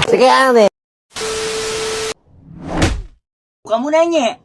Sekarang nih. Kamu nanya.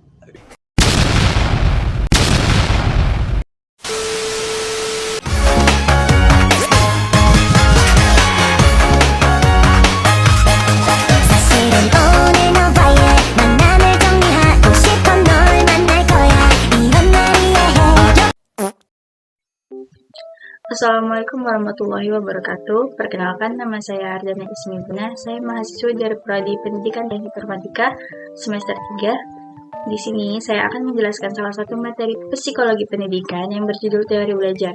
Assalamualaikum warahmatullahi wabarakatuh. Perkenalkan, nama saya Ardana Ismi Buna. Saya mahasiswa dari Prodi Pendidikan dan Informatika semester 3. Di sini saya akan menjelaskan salah satu materi psikologi pendidikan yang berjudul teori belajar.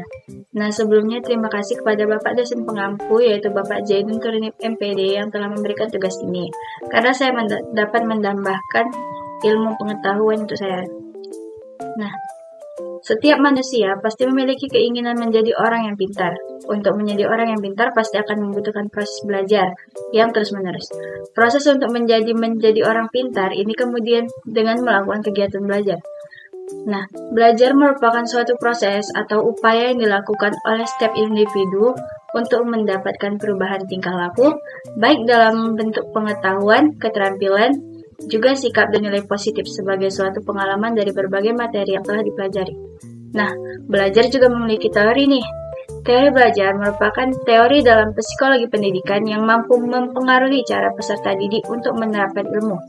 Nah, sebelumnya terima kasih kepada Bapak dosen pengampu, yaitu Bapak Zaidun Kurinip MPD yang telah memberikan tugas ini. Karena saya dapat menambahkan ilmu pengetahuan untuk saya. Nah, setiap manusia pasti memiliki keinginan menjadi orang yang pintar. Untuk menjadi orang yang pintar pasti akan membutuhkan proses belajar yang terus-menerus. Proses untuk menjadi orang pintar ini kemudian dengan melakukan kegiatan belajar. Nah, belajar merupakan suatu proses atau upaya yang dilakukan oleh setiap individu untuk mendapatkan perubahan tingkah laku, baik dalam bentuk pengetahuan, keterampilan, juga sikap dan nilai positif sebagai suatu pengalaman dari berbagai materi yang telah dipelajari. Nah, belajar juga memiliki teori nih. Teori belajar merupakan teori dalam psikologi pendidikan yang mampu mempengaruhi cara peserta didik untuk menerapkan ilmu.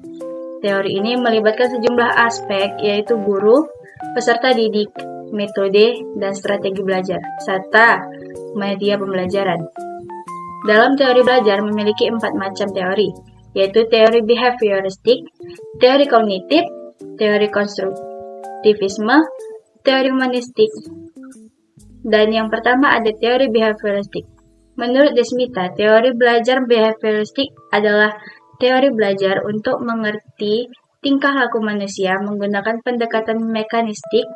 Teori ini melibatkan sejumlah aspek, yaitu guru, peserta didik, metode, dan strategi belajar, serta media pembelajaran. Dalam teori belajar memiliki 4 macam teori, yaitu teori behavioristik, teori kognitif, teori konstruktivisme, teori humanistik, dan yang pertama ada teori behavioristik. Menurut Desmita, teori belajar behavioristik adalah teori belajar untuk mengerti tingkah laku manusia menggunakan pendekatan mekanistik,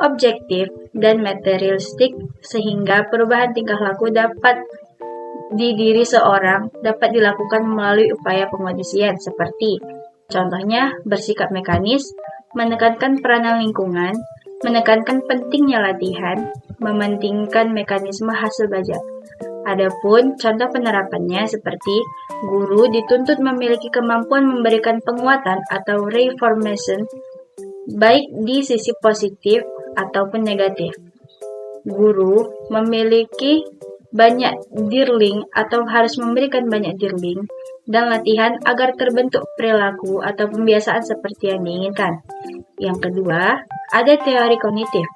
objektif, dan materialistik sehingga perubahan tingkah laku dapat di diri seorang dapat dilakukan melalui upaya pengondisian seperti contohnya bersikap mekanis, menekankan peranan lingkungan, menekankan pentingnya latihan, mementingkan mekanisme hasil belajar. Adapun contoh penerapannya seperti guru dituntut memiliki kemampuan memberikan penguatan atau reformation baik di sisi positif ataupun negatif. Guru memiliki banyak dirling atau harus memberikan banyak dirling dan latihan agar terbentuk perilaku atau pembiasaan seperti yang diinginkan. Yang kedua, ada teori kognitif.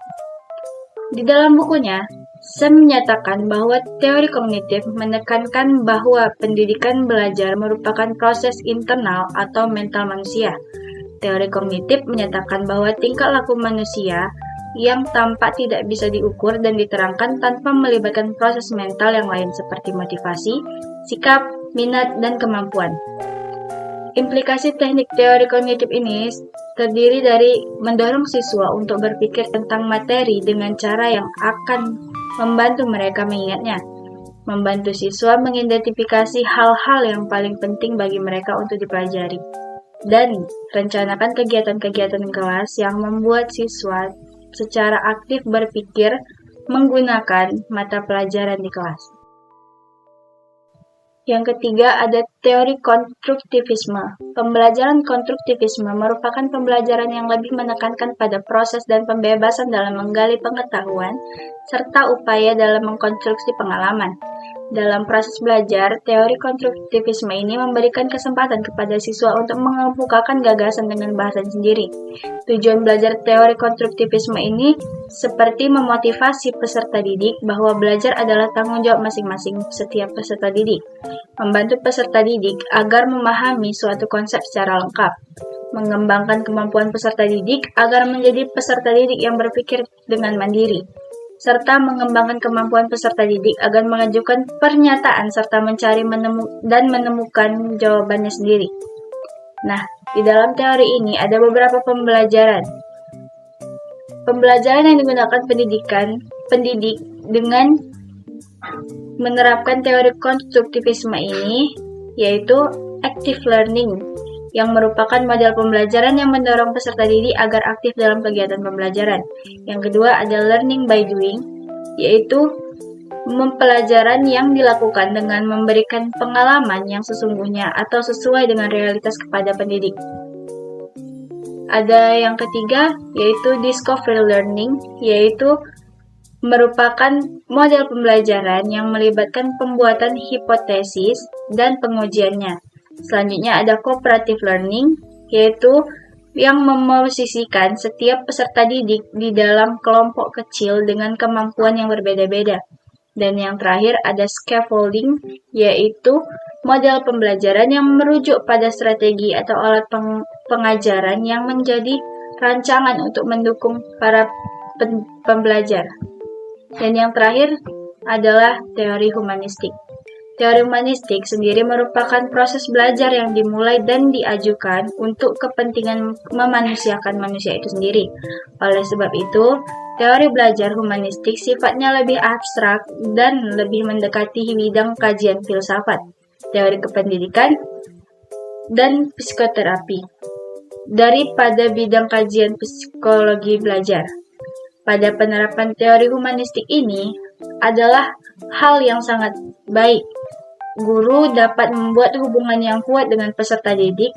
Di dalam bukunya, Sam menyatakan bahwa teori kognitif menekankan bahwa pendidikan belajar merupakan proses internal atau mental manusia. Teori kognitif menyatakan bahwa tingkah laku manusia yang tampak tidak bisa diukur dan diterangkan tanpa melibatkan proses mental yang lain seperti motivasi, sikap, minat, dan kemampuan. Implikasi teknik teori kognitif ini terdiri dari mendorong siswa untuk berpikir tentang materi dengan cara yang akan membantu mereka mengingatnya, membantu siswa mengidentifikasi hal-hal yang paling penting bagi mereka untuk dipelajari, dan rencanakan kegiatan-kegiatan kelas yang membuat siswa secara aktif berpikir menggunakan mata pelajaran di kelas. Yang ketiga ada teori konstruktivisme. Pembelajaran konstruktivisme merupakan pembelajaran yang lebih menekankan pada proses dan pembebasan dalam menggali pengetahuan serta upaya dalam mengkonstruksi pengalaman. Dalam proses belajar, teori konstruktivisme ini memberikan kesempatan kepada siswa untuk mengemukakan gagasan dengan bahasa sendiri. Tujuan belajar teori konstruktivisme ini seperti memotivasi peserta didik bahwa belajar adalah tanggung jawab masing-masing setiap peserta didik, membantu peserta didik agar memahami suatu konsep secara lengkap, mengembangkan kemampuan peserta didik agar menjadi peserta didik yang berpikir dengan mandiri, serta mengembangkan kemampuan peserta didik agar mengajukan pernyataan serta mencari dan menemukan jawabannya sendiri. Nah, di dalam teori ini ada beberapa pembelajaran. Pembelajaran yang digunakan pendidik dengan menerapkan teori konstruktivisme ini yaitu active learning, yang merupakan model pembelajaran yang mendorong peserta didik agar aktif dalam kegiatan pembelajaran. Yang kedua ada learning by doing, yaitu Pembelajaran yang dilakukan dengan memberikan pengalaman yang sesungguhnya atau sesuai dengan realitas kepada pendidik. Ada yang ketiga, yaitu discovery learning, yaitu merupakan model pembelajaran yang melibatkan pembuatan hipotesis dan pengujiannya. Selanjutnya ada cooperative learning, yaitu yang memosisikan setiap peserta didik di dalam kelompok kecil dengan kemampuan yang berbeda-beda. Dan yang terakhir ada scaffolding, yaitu model pembelajaran yang merujuk pada strategi atau alat pengajaran yang menjadi rancangan untuk mendukung para pembelajar. Dan yang terakhir adalah teori humanistik. Teori humanistik sendiri merupakan proses belajar yang dimulai dan diajukan untuk kepentingan memanusiakan manusia itu sendiri. Oleh sebab itu, teori belajar humanistik sifatnya lebih abstrak dan lebih mendekati bidang kajian filsafat, teori kependidikan, dan psikoterapi daripada bidang kajian psikologi belajar. Pada penerapan teori humanistik ini adalah hal yang sangat baik. Guru dapat membuat hubungan yang kuat dengan peserta didik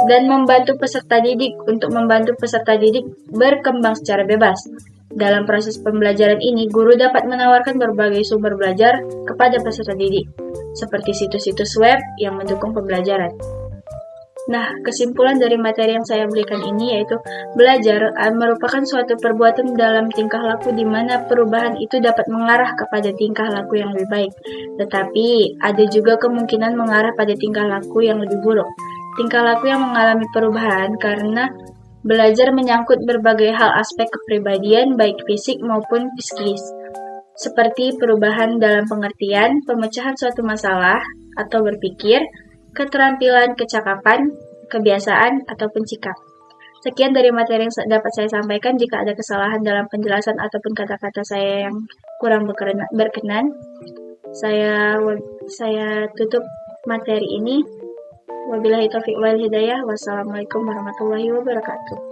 dan membantu peserta didik untuk membantu peserta didik berkembang secara bebas. Dalam proses pembelajaran ini, guru dapat menawarkan berbagai sumber belajar kepada peserta didik, seperti situs-situs web yang mendukung pembelajaran. Nah, kesimpulan dari materi yang saya berikan ini yaitu belajar merupakan suatu perbuatan dalam tingkah laku di mana perubahan itu dapat mengarah kepada tingkah laku yang lebih baik. Tetapi, ada juga kemungkinan mengarah pada tingkah laku yang lebih buruk. Tingkah laku yang mengalami perubahan karena belajar menyangkut berbagai hal aspek kepribadian baik fisik maupun psikis. Seperti perubahan dalam pengertian, pemecahan suatu masalah atau berpikir, keterampilan, kecakapan, kebiasaan, ataupun sikap. Sekian dari materi yang dapat saya sampaikan. Jika ada kesalahan dalam penjelasan ataupun kata-kata saya yang kurang berkenan, saya tutup materi ini. Wabillahi taufiq wal hidayah. Wassalamualaikum warahmatullahi wabarakatuh.